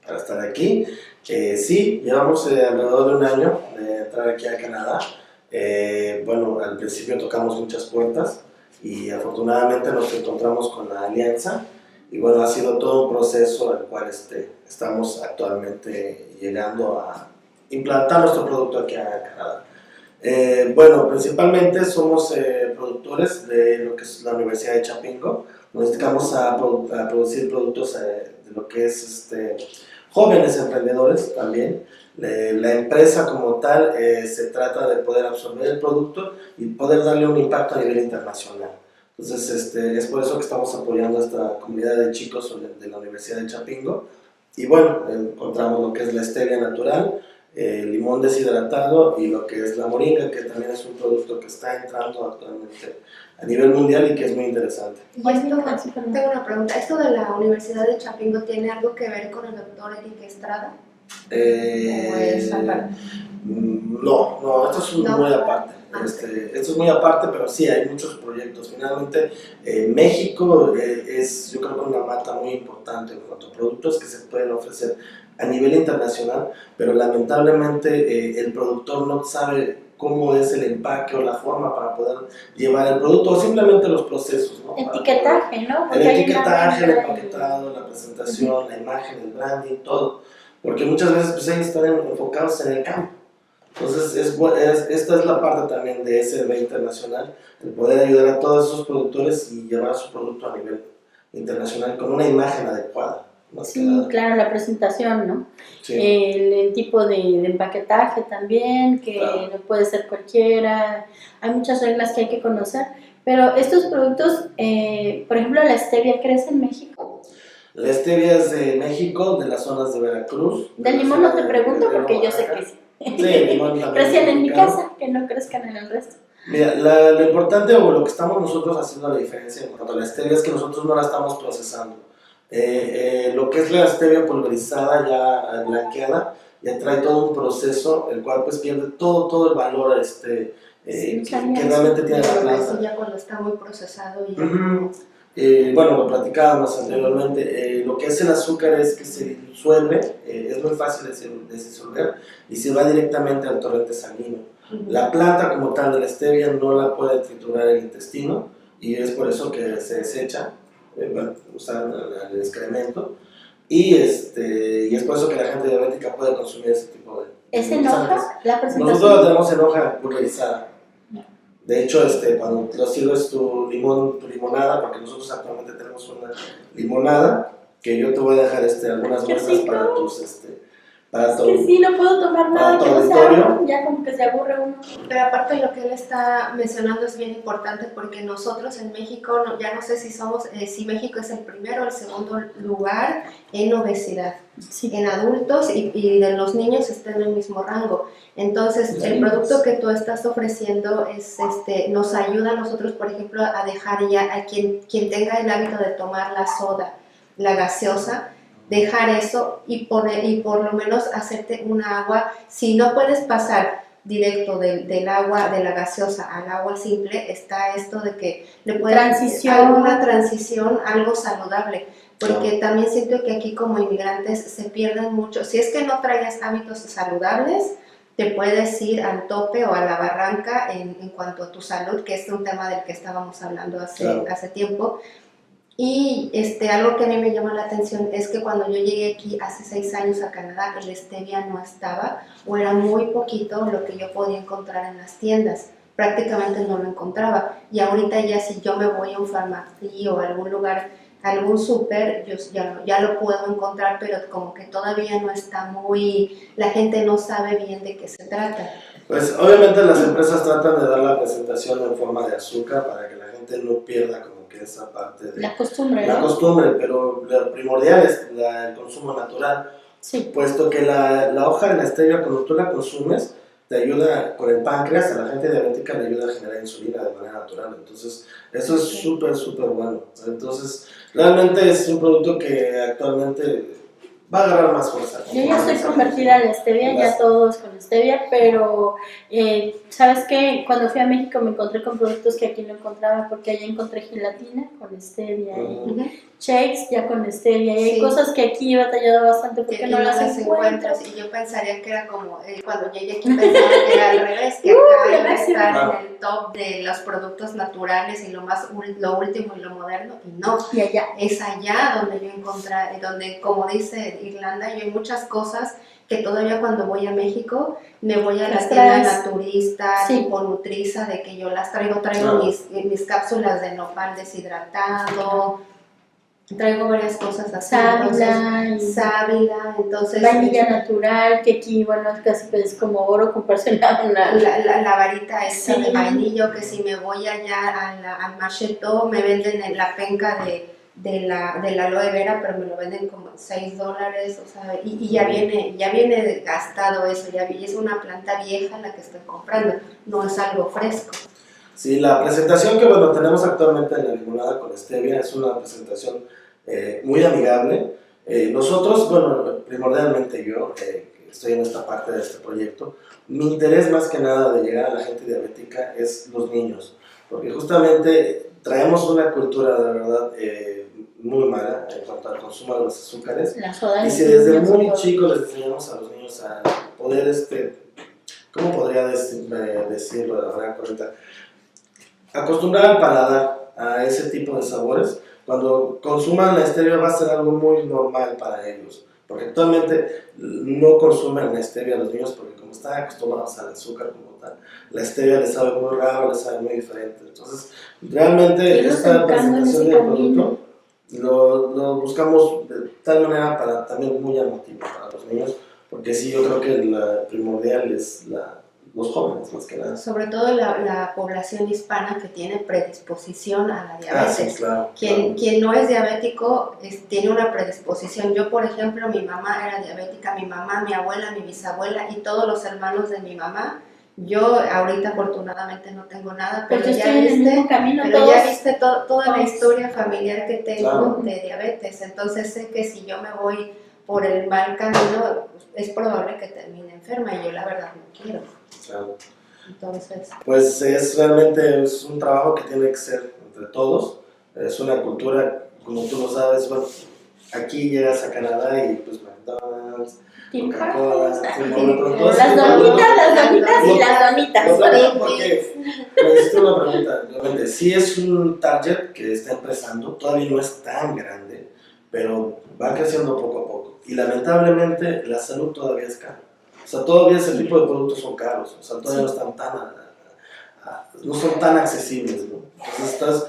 para estar aquí. Sí, llevamos alrededor de un año de entrar aquí a Canadá. Bueno, al principio tocamos muchas puertas y afortunadamente nos encontramos con la alianza. Y bueno, ha sido todo un proceso al cual estamos actualmente llegando a implantar nuestro producto aquí a Canadá. Bueno, principalmente somos productores de lo que es la Universidad de Chapingo. Nos dedicamos a producir productos de lo que es jóvenes emprendedores también. La empresa como tal se trata de poder absorber el producto y poder darle un impacto a nivel internacional. Entonces es por eso que estamos apoyando a esta comunidad de chicos de la Universidad de Chapingo. Y bueno, encontramos lo que es la stevia natural, el limón deshidratado y lo que es la moringa, que también es un producto que está entrando actualmente a nivel mundial y que es muy interesante. Y esto, tengo una pregunta, ¿esto de la Universidad de Chapingo tiene algo que ver con el doctor Eric Estrada? ¿O es aparte? No, esto es No. muy aparte. Esto es muy aparte, pero sí, hay muchos proyectos. Finalmente, México es, yo creo que una mata muy importante en cuanto a productos que se pueden ofrecer a nivel internacional, pero lamentablemente el productor no sabe cómo es el empaque o la forma para poder llevar el producto, o simplemente los procesos, ¿no? Etiquetaje, ¿no? El Porque hay una etiquetaje, el venta empaquetado, la presentación, la imagen, el branding, todo. Porque muchas veces pues, ellos están enfocados en el campo. Entonces, esta es la parte también de SB Internacional, el poder ayudar a todos esos productores y llevar su producto a nivel internacional con una imagen adecuada. Sí, claro, la presentación, ¿no? Sí. El tipo de empaquetaje también, que Claro. no puede ser cualquiera. Hay muchas reglas que hay que conocer. Pero estos productos, por ejemplo, la stevia crece en México. La stevia es de México, de las zonas de Veracruz. Del limón no te pregunto porque yo sé que sí. Sí, el limón también. Crecían en mi mexicano. casa, que no crezcan en el resto. Mira, lo importante o lo que estamos nosotros haciendo la diferencia en cuanto a la stevia es que nosotros no la estamos procesando. Lo que es la stevia pulverizada ya blanqueada ya trae todo un proceso el cual pues pierde todo el valor Sí, que realmente tiene la planta. Eso ya cuando está muy procesado y Ujú. Bueno, lo platicábamos anteriormente, lo que hace el azúcar es que se disuelve, es muy fácil de disolver y se va directamente al torrente sanguíneo. La planta como tal de la stevia no la puede triturar el intestino y es por eso que se desecha, usar el excremento y es por eso que la gente diabética puede consumir ese tipo de ¿Es en hoja la presentación? Nosotros la tenemos en hoja pulverizada. De hecho, cuando lo sirves tu limonada, porque nosotros actualmente tenemos una limonada, que yo te voy a dejar algunas ¡Qué muestras rico! para tus, para Es tu, que sí, no puedo tomar nada para que tu no sea auditorio. agua, ya como que se aburre uno. Pero aparte lo que él está mencionando es bien importante porque nosotros en México, ya no sé si si México es el primero o el segundo lugar en obesidad. Sí. En adultos y de los niños está en el mismo rango. Entonces, el producto que tú estás ofreciendo nos ayuda a nosotros, por ejemplo, a dejar ya a quien tenga el hábito de tomar la soda, la gaseosa, dejar eso y por lo menos hacerte una agua. Si no puedes pasar directo del agua, de la gaseosa al agua simple, está esto de que le puedes una transición, algo saludable. Porque también siento que aquí como inmigrantes se pierden mucho. Si es que no traigas hábitos saludables, te puedes ir al tope o a la barranca en cuanto a tu salud, que es un tema del que estábamos hablando hace tiempo. Y algo que a mí me llama la atención es que cuando yo llegué aquí hace 6 años a Canadá, el stevia no estaba o era muy poquito lo que yo podía encontrar en las tiendas. Prácticamente no lo encontraba. Y ahorita ya si yo me voy a un farmací o a algún lugar, algún súper, yo ya lo puedo encontrar, pero como que todavía no está la gente no sabe bien de qué se trata. Pues obviamente las empresas tratan de dar la presentación en forma de azúcar para que la gente no pierda como que esa parte de la costumbre, la ¿no? costumbre, pero lo primordial es el consumo natural, sí. Puesto que la hoja de la stevia cuando tú la consumes te ayuda con el páncreas, a la gente diabética le ayuda a generar insulina de manera natural, entonces eso es súper bueno. Entonces realmente es un producto que actualmente va a agarrar más fuerza. Yo ya estoy convertida a la stevia, ya todo es con stevia, pero ¿sabes qué? Cuando fui a México me encontré con productos que aquí no encontraba, porque allá encontré gelatina con stevia y shakes ya con stevia, y hay cosas que aquí he batallado bastante porque no las encuentro. Y yo pensaría que era como, cuando llegué aquí pensaba que era al revés, que acá iba a estar en el top de los productos naturales y lo último y lo moderno, y no. Y allá. Es allá donde yo encontré, donde como dice Irlanda, yo hay muchas cosas que todavía cuando voy a México me voy a la tienda naturista, tipo Nutriza, de que yo las traigo mis cápsulas de nopal deshidratado, traigo varias cosas así. Sábila, entonces vainilla natural, que aquí, bueno, casi es como oro comprarse la varita esta de vainillo, que si me voy allá al Marcheto me venden la penca de la aloe vera, pero me lo venden como $6, o sea, y ya viene gastado eso, es una planta vieja la que estoy comprando, no es algo fresco. Sí, la presentación que tenemos actualmente en la limonada con stevia es una presentación muy amigable. Nosotros, bueno, primordialmente yo, estoy en esta parte de este proyecto, mi interés más que nada de llegar a la gente diabética es los niños, porque justamente traemos una cultura de verdad muy mala en cuanto al consumo de los azúcares. Y si desde muy chicos les enseñamos a los niños a poder, ¿cómo podría decirlo de la manera correcta? Acostumbrar al paladar a ese tipo de sabores. Cuando consuman la stevia va a ser algo muy normal para ellos, porque actualmente no consumen la stevia los niños porque como están acostumbrados al azúcar como tal, la stevia les sabe muy raro, les sabe muy diferente. Entonces, realmente esta presentación del producto lo buscamos de tal manera para también muy llamativo para los niños, porque sí, yo creo que la primordial es los jóvenes más que nada. Sobre todo la población hispana que tiene predisposición a la diabetes. Sí, claro, Quien no es diabético tiene una predisposición. Yo, por ejemplo, mi mamá era diabética, mi mamá, mi abuela, mi bisabuela y todos los hermanos de mi mamá. Yo ahorita afortunadamente no tengo nada, pero Porque ya estoy en el mismo camino, todos, ya viste toda la todos. historia familiar que tengo Claro. de diabetes. Entonces sé que si yo me voy por el mal camino, es probable que termine enferma y yo la verdad no quiero. Claro. Entonces, Pues realmente es un trabajo que tiene que ser entre todos, es una cultura, como tú lo sabes, bueno, aquí llegas a Canadá y pues McDonald's, Tim Coca-Cola, Hortons, Tim las Hortons, donitas y las donitas. Lo platico porque me hiciste una pregunta, obviamente, sí es un target que está empezando, todavía no es tan grande, pero va creciendo poco a poco y lamentablemente la salud todavía es cara. O sea, todavía ese tipo de productos son caros, o sea, todavía no están no son tan accesibles, ¿no? Entonces,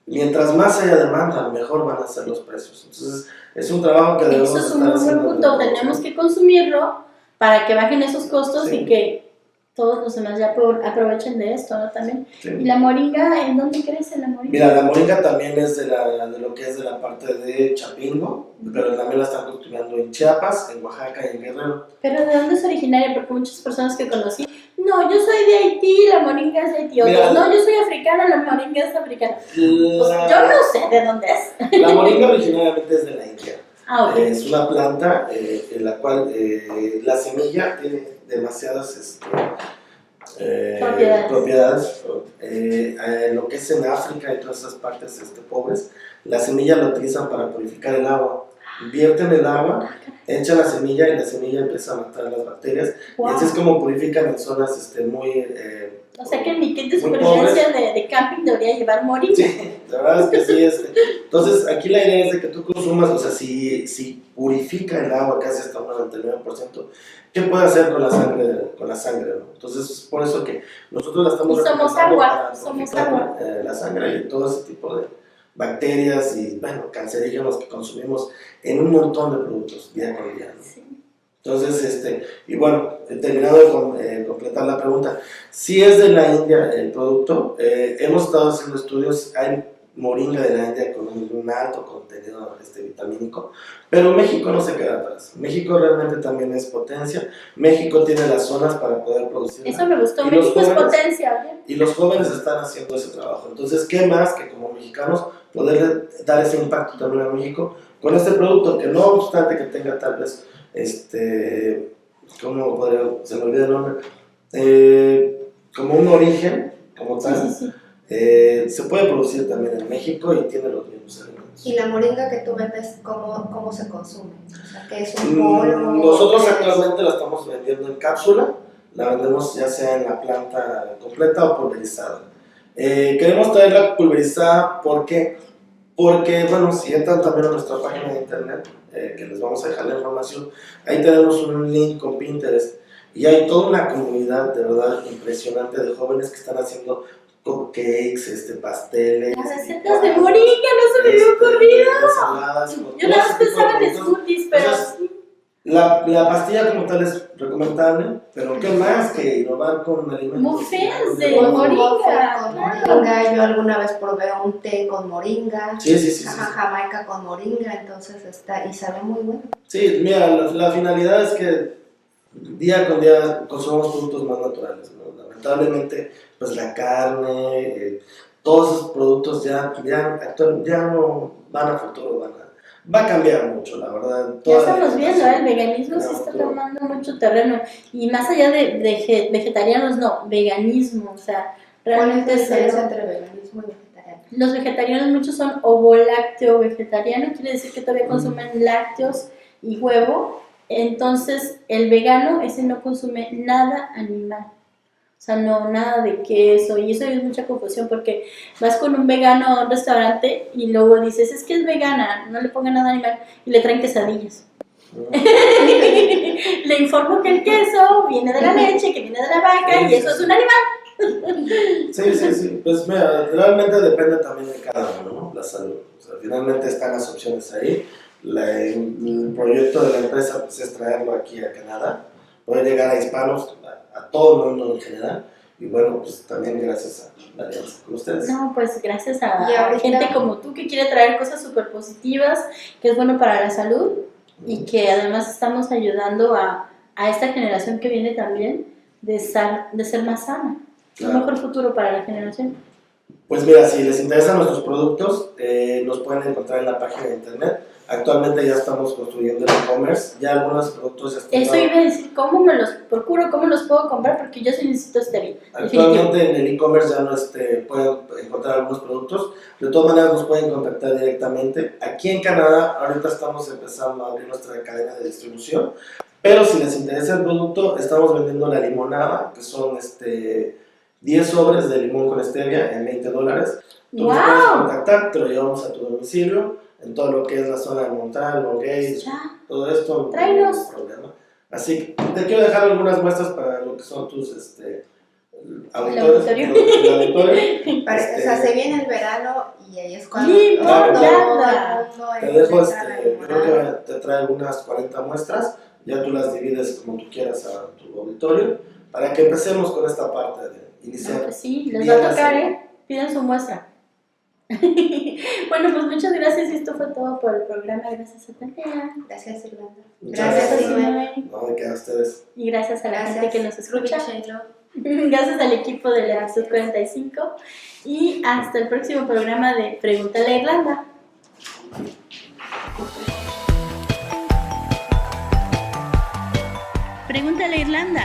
mientras más haya demanda, mejor van a ser los precios. Entonces, es un trabajo que debemos Eso es un estar muy buen haciendo. punto. Tenemos que consumirlo para que bajen esos costos Sí. y que todos los demás ya aprovechen de esto, ¿no? También. Sí. ¿Y la moringa? ¿En dónde crece la moringa? Mira, la moringa también es de lo que es de la parte de Chapingo, pero también la están cultivando en Chiapas, en Oaxaca y en Guerrero. ¿Pero de dónde es originaria? Porque muchas personas que conocí, no, yo soy de Haití, la moringa es de Haití. Otros, Mira, no, yo soy africana, la moringa es africana. Pues La, yo no sé de dónde es. la moringa originalmente es de la India. Ah, ok. Es una planta en la cual la semilla tiene demasiadas propiedades. Lo que es en África y todas esas partes pobres, la semilla la utilizan para purificar el agua. Vierten el agua, echan la semilla y la semilla empieza a matar las bacterias. Wow. Y así es como purifican en zonas muy... O sea que mi kit de muy supervivencia de camping debería llevar moringa. Sí, la verdad es que sí. Entonces, aquí la idea es de que tú consumas, o sea, si purifica el agua casi hasta un 99%, ¿qué puede hacer con la sangre, ¿no? Entonces, es por eso que nosotros la estamos Y somos recomendando agua, para somos purificar, agua. la sangre y todo ese tipo de bacterias y, bueno, cancerígenos que consumimos en un montón de productos día con día, ¿no? Sí. Entonces, y bueno, terminado de completar la pregunta, si es de la India el producto, hemos estado haciendo estudios, hay moringa de la India con un alto contenido vitamínico, pero México no se queda atrás. México realmente también es potencia, México tiene las zonas para poder producir. Eso me gustó, Y México los es jóvenes- potencia, ¿bien? Y los jóvenes están haciendo ese trabajo. Entonces, ¿qué más que como mexicanos poderle dar ese impacto también a México con este producto que no obstante que tenga tal vez ¿cómo podría? Se me olvida el nombre. Como un origen, como tal, Sí. se puede producir también en México y tiene los mismos elementos. ¿y la moringa que tú vendes, cómo se consume? O sea, que es un polvo. Nosotros ¿qué es? actualmente la estamos vendiendo en cápsula, la vendemos ya sea en la planta completa o pulverizada. Queremos traerla pulverizada, ¿por qué? Porque, bueno, si entran también a nuestra página de internet, que les vamos a dejar la información, ahí tenemos un link con Pinterest y hay toda una comunidad de verdad impresionante de jóvenes que están haciendo cupcakes, pasteles. Las recetas de moringa no se me había ocurrido. Ensaladas, con Yo todo nada ese más tipo de pensaba en productos. smoothies, pero Entonces, sí. La pastilla como tal es recomendable, pero ¿qué más que innovar con alimentos? Muffins de Un moringa, waffle con claro. moringa. Yo alguna vez probé un té con moringa. Sí. Jamaica con moringa, entonces y sabe muy bueno. Sí, mira, la finalidad es que día con día consumamos productos más naturales, ¿no? Lamentablemente, pues la carne, todos esos productos ya no van a futuro, va a cambiar mucho, la verdad. Ya Toda la estamos viendo, alimentación. el veganismo sí Claro, está todo. tomando mucho terreno. Y más allá de vegetarianos, no, veganismo, o sea, ¿Cuál es la realmente diferencia cero. entre veganismo y vegetariano? Los vegetarianos muchos son ovo-lácteo vegetariano, quiere decir que todavía consumen lácteos y huevo. Entonces, el vegano, ese no consume nada animal. O sea, no, nada de queso. Y eso es mucha confusión porque vas con un vegano a un restaurante y luego dices, es que es vegana, no le ponga nada animal. Y le traen quesadillas. Le informo que el queso viene de la leche, que viene de la vaca y eso es un animal. Sí. Pues mira, realmente depende también de cada uno, ¿no? La salud. O sea, finalmente están las opciones ahí. El proyecto de la empresa pues, es traerlo aquí a Canadá, poder llegar a hispanos, a todo el mundo en general. Y bueno, pues también gracias a la alianza con ustedes. No, pues gracias Y a ahorita- gente como tú que quiere traer cosas súper positivas, que es bueno para la salud y que además estamos ayudando a esta generación que viene también de ser más sana. Un Claro. mejor futuro para la generación. Pues mira, si les interesan nuestros productos, nos pueden encontrar en la página de internet. Actualmente ya estamos construyendo el e-commerce, ya algunos productos ya están. Eso iba a decir, ¿cómo me los procuro? ¿Cómo los puedo comprar? Porque yo sí necesito stevia. Actualmente en el e-commerce ya no pueden encontrar algunos productos. De todas maneras nos pueden contactar directamente. Aquí en Canadá ahorita estamos empezando a abrir nuestra cadena de distribución. Pero si les interesa el producto, estamos vendiendo la limonada, que son 10 sobres de limón con stevia en $20. Tú nos puedes ¡Wow! contactar, te lo llevamos a tu domicilio, en todo lo que es la zona de Montreal, Longueuil, Ya. todo esto. No Tráenos. hay problema. Así que te quiero dejar algunas muestras para lo que son tus auditores. auditorio. El auditorio. O sea, se viene el verano y ahí es cuando Sí, todo el claro. mundo Te dejo, empieza a creo enamorar. que te trae unas 40 muestras, ya tú las divides como tú quieras a tu auditorio, para que empecemos con esta parte de iniciar. No, pues sí, les bien va a tocar, la serie. Piden su muestra. Bueno, pues muchas gracias. Esto fue todo por el programa. Gracias a Tania. Gracias, Irlanda. Muchas Gracias, gracias. Simone. No, de que a ustedes. Y gracias a la Gracias, gente que nos escucha. Chelo. Gracias al equipo de la Latitude 45. Y hasta el próximo programa de Pregúntale a Irlanda. Pregúntale a Irlanda.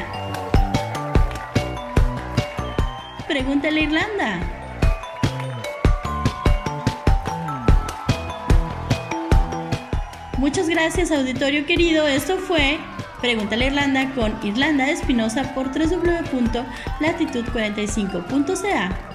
Pregúntale a Irlanda. Muchas gracias, auditorio querido. Esto fue Pregúntale a Irlanda con Irlanda Espinosa por www.latitud45.ca.